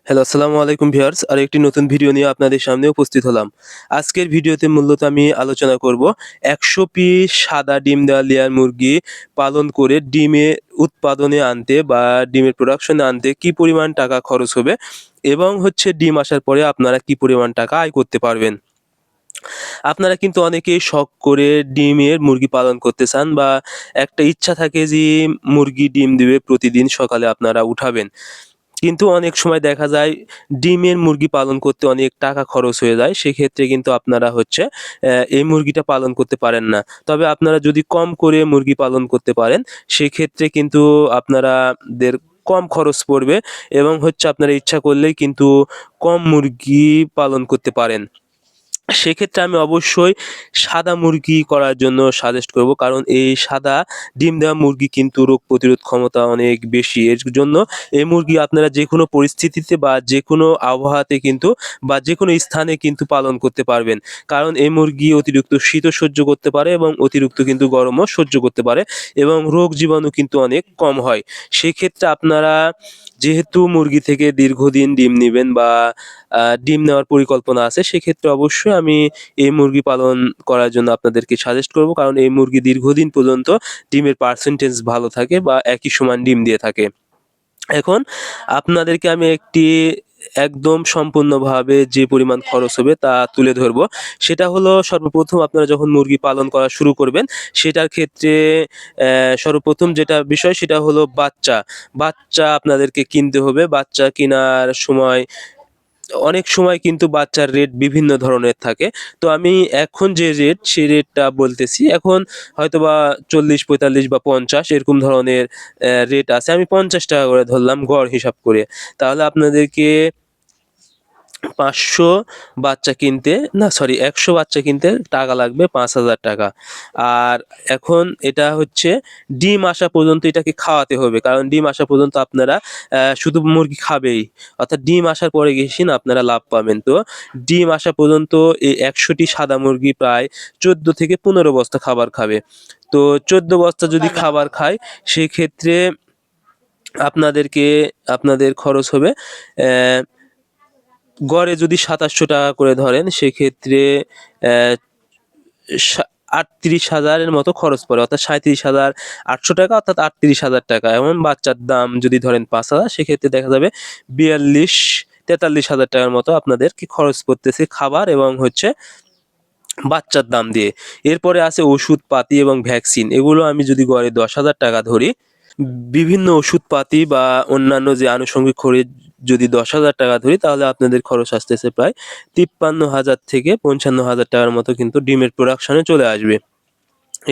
Hello, আসসালামু আলাইকুম viewers. আরেকটি নতুন ভিডিও নিয়ে আপনাদের সামনে উপস্থিত হলাম। আজকের ভিডিওতে মূলত আমি আলোচনা করব ১০০ পিস সাদা ডিম দেওয়া লেয়ার মুরগি পালন করে ডিমের উৎপাদনে আনতে বা ডিমের প্রোডাকশনে আনতে কি পরিমাণ টাকা খরচ হবে এবং ডিম আসার পরে আপনারা কি পরিমাণ টাকা আয় করতে পারবেন। আপনারা কিন্তু অনেকেই শখ করে ডিমের মুরগি পালন করতে চান বা একটা ইচ্ছা থাকে যে মুরগি ডিম দিবে প্রতিদিন সকালে আপনারা উঠাবেন। কিন্তু অনেক সময় দেখা যায় ডিমের মুরগি পালন করতে অনেক টাকা খরচ হয়ে যায়। সেক্ষেত্রে কিন্তু আপনারা এই মুরগিটা পালন করতে পারেন না। তবে আপনারা যদি কম করে মুরগি পালন করতে পারেন, সেক্ষেত্রে কিন্তু আপনারাদের কম খরচ পড়বে এবং আপনারা ইচ্ছা করলেই কিন্তু কম মুরগি পালন করতে পারেন। সেক্ষেত্রে আমি অবশ্যই সাদা মুরগি করার জন্য সাজেস্ট করব। কারণ এই সাদা ডিম দেওয়া মুরগি কিন্তু রোগ প্রতিরোধ ক্ষমতা অনেক বেশি। এর জন্য এই মুরগি আপনারা যেকোনো পরিস্থিতিতে বা যেকোনো আবহাওয়াতে কিন্তু বা যেকোনো স্থানে কিন্তু পালন করতে পারবেন। কারণ এই মুরগি অতিরিক্ত শীতও সহ্য করতে পারে এবং অতিরিক্ত কিন্তু গরমও সহ্য করতে পারে এবং রোগ জীবাণু কিন্তু অনেক কম হয়। সেক্ষেত্রে আপনারা যেহেতু মুরগি থেকে দীর্ঘদিন ডিম নিবেন বা ডিম নেওয়ার পরিকল্পনা আছে, সেক্ষেত্রে অবশ্যই আমি এই মুরগি পালন করার জন্য আপনাদেরকে সাজেস্ট করব। কারণ এই মুরগি দীর্ঘদিন পর্যন্ত ডিমের পার্সেন্টেজ ভালো থাকে বা একই সমান ডিম দিয়ে থাকে। এখন আপনাদেরকে আমি একদম সম্পূর্ণভাবে যে পরিমাণ খরচ হবে তা তুলে ধরবো। সেটা হলো সর্বপ্রথম আপনারা যখন মুরগি পালন করা শুরু করবেন, সেটার ক্ষেত্রে সর্বপ্রথম যেটা বিষয় সেটা হলো বাচ্চা। বাচ্চা আপনাদেরকে কিনতে হবে। বাচ্চা কেনার সময় অনেক সময় কিন্তু বাচ্চার রেট বিভিন্ন ধরনের থাকে। তো আমি এখন যে রেট, সেই রেটটা বলতেছি। এখন হয়তোবা ৪০, ৪৫ বা ৫০ এরকম ধরনের রেট আছে। আমি ৳৫০ করে ধরলাম গড় হিসাব করে। তাহলে আপনাদেরকে ৫০০ বাচ্চা কিনতে না সরি ১০০ বাচ্চা কিনতে টাকা লাগবে ৳৫,০০০। আর এখন এটা ডিম আসা পর্যন্ত এটাকে খাওয়াতে হবে। কারণ ডিম আসা পর্যন্ত আপনারা শুধু মুরগি খাবেই। অর্থাৎ ডিম আসার পরে গেছি না আপনারা লাভ পাবেন। তো ডিম আসা পর্যন্ত এই ১০০ টি সাদা মুরগি প্রায় ১৪ থেকে ১৫ বস্তা খাবার খাবে। তো ১৪ বস্তা যদি খাবার খায়, সেক্ষেত্রে আপনাদেরকে আপনাদের খরচ হবে অ্যা গড়ে যদি ৳২৭০০ করে ধরেন, সেক্ষেত্রে অ্যা সা ৩৮,০০০ এর মতো খরচ পড়ে। অর্থাৎ ৳৩৭,৮০০ অর্থাৎ ৳৩৮,০০০। এবং বাচ্চার দাম যদি ধরেন ৫,০০০, সেক্ষেত্রে দেখা যাবে ৪২-৪৩,০০০ টাকার মতো আপনাদেরকে খরচ পড়তেছে খাবার এবং বাচ্চার দাম দিয়ে। এরপরে আছে ওষুধপাতি এবং ভ্যাকসিন। এগুলো আমি যদি গড়ে ৳১০,০০০ ধরি, বিভিন্ন ওষুধপাতি বা অন্যান্য যে আনুষঙ্গিক খরচ যদি ৳১০,০০০ ধরি, তাহলে আপনাদের খরচ আসতেছে প্রায় ৫৩,০০০ থেকে ৫৫,০০০ টাকার মতো কিন্তু ডিমের প্রোডাকশনে চলে আসবে।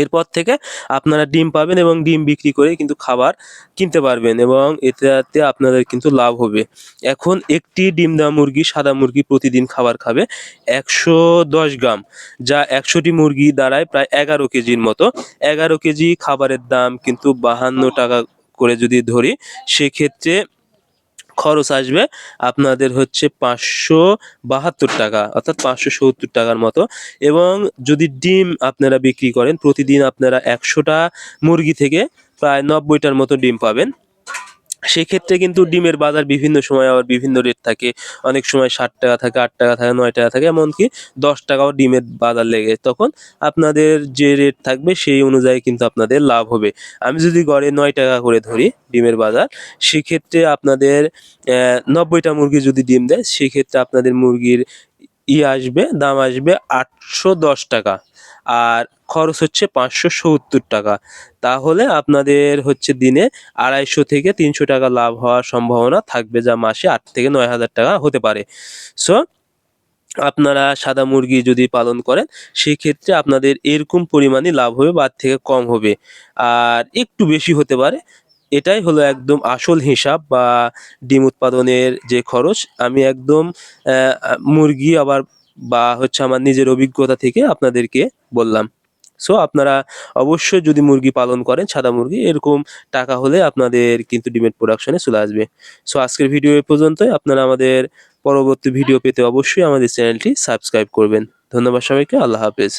এরপর থেকে আপনারা ডিম পাবেন এবং ডিম বিক্রি করে কিন্তু খাবার কিনতে পারবেন এবং এটাতে আপনাদের কিন্তু লাভ হবে। এখন একটি ডিম দেওয়া মুরগি, সাদা মুরগি প্রতিদিন খাবার খাবে ১১০ গ্রাম, যা ১০০ টি মুরগি দাঁড়ায় প্রায় ১১ কেজির মতো। ১১ কেজি খাবারের দাম কিন্তু ৳৫২ করে যদি ধরি, সেক্ষেত্রে খরচ আসবে আপনাদের ৳৫৭২ অর্থাৎ ৳৫৭০ র মতো। এবং যদি ডিম আপনারা বিক্রি করেন, প্রতিদিন আপনারা ১০০ টা মুরগি থেকে প্রায় ৯০ টার মতো ডিম পাবেন। সেক্ষেত্রে কিন্তু ডিমের বাজার বিভিন্ন সময় আবার বিভিন্ন রেট থাকে। অনেক সময় ৳৬০ থাকে, ৳৮ থাকে, ৳৯ থাকে, এমনকি ৳১০ ও ডিমের বাজার লেগে। তখন আপনাদের যে রেট থাকবে সেই অনুযায়ী কিন্তু আপনাদের লাভ হবে। আমি যদি গড়ে ৳৯ করে ধরি ডিমের বাজার, সেক্ষেত্রে আপনাদের ৯০ টা মুরগি যদি ডিম দেয়, সেক্ষেত্রে আপনাদের মুরগির দাম আসবে ৳৮১০। আর খরচ ৳৫৭০। তাহলে আপনাদের দিনে ৳২৫০ থেকে ৳৩০০ লাভ হওয়ার সম্ভাবনা থাকবে, যা মাসে ৳৮ থেকে ৳৯,০০০ হতে পারে। সো আপনারা সাদা মুরগি যদি পালন করেন, সেক্ষেত্রে আপনাদের এরকম পরিমাণই লাভ হবে বা এর থেকে কম হবে। আর একটু বেশি হতে পারে। এটাই হলো একদম আসল হিসাব বা ডিম উৎপাদনের যে খরচ। আমি একদম মুরগি আবার বা আমার নিজের অভিজ্ঞতা থেকে আপনাদেরকে বললাম। সো আপনারা অবশ্যই যদি মুরগি পালন করেন, সাদা মুরগি, এরকম টাকা হলে আপনাদের কিন্তু ডিমের প্রোডাকশন এ চলে আসবে। সো আজকের ভিডিও এ পর্যন্তই। আপনারা আমাদের পরবর্তী ভিডিও পেতে অবশ্যই আমাদের চ্যানেলটি সাবস্ক্রাইব করবেন। ধন্যবাদ সবাইকে। আল্লাহ হাফেজ।